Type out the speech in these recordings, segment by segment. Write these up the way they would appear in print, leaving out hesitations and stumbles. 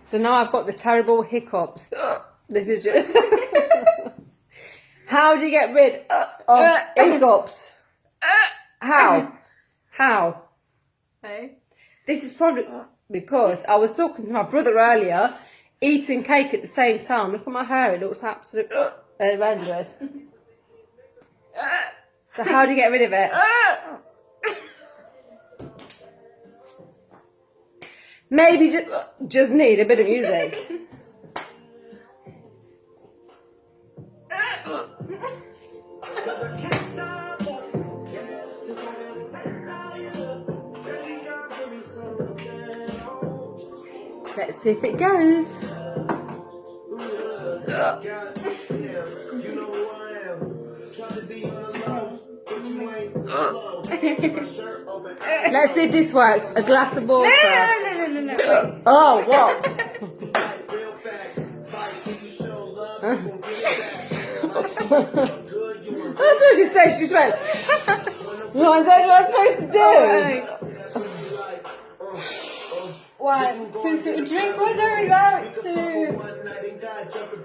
So now I've got the terrible hiccups. This is just... How do you get rid of hiccups? How? How? Hey. This is probably because I was talking to my brother earlier, eating cake at the same time. Look at my hair, it looks absolutely horrendous. So how do you get rid of it? Maybe just need a bit of music. Let's see if it goes. Let's see if this works. A glass of water. No. Oh, what? That's what she said. She just went. What am I supposed to do? One, two, drink whatever you want to.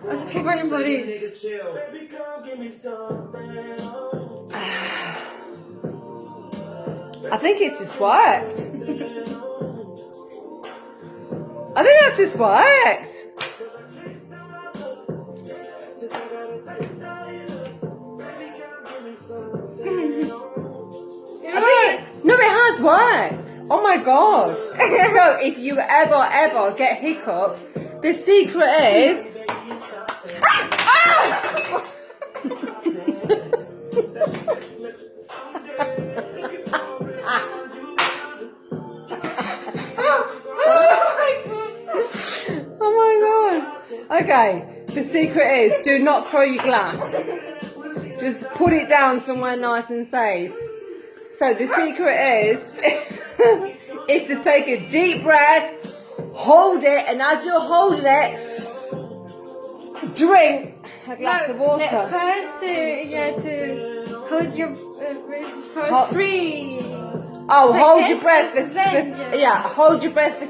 Alltså fick man en body. I think it just worked. I think that just worked. No, it has worked. Oh my god. So if you ever get hiccups, the secret is... Oh my god. Okay, the secret is do not throw your glass. Just put it down somewhere nice and safe. So the secret is to take a deep breath, hold it, and as you're holding it, drink a glass of water. First, you have to hold your breath for 3. Oh, hold seconds, your breath hold your breath for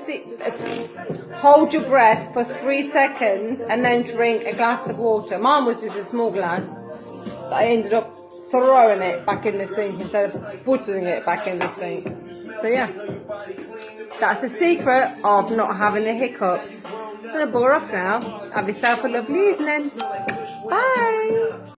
hold your breath for 3 seconds, and then drink a glass of water. Mine was just a small glass, but I ended up throwing it back in the sink instead of putting it back in the sink. So yeah, that's the secret of not having the hiccups. I'm gonna bugger off now. Have yourself a lovely evening. Bye.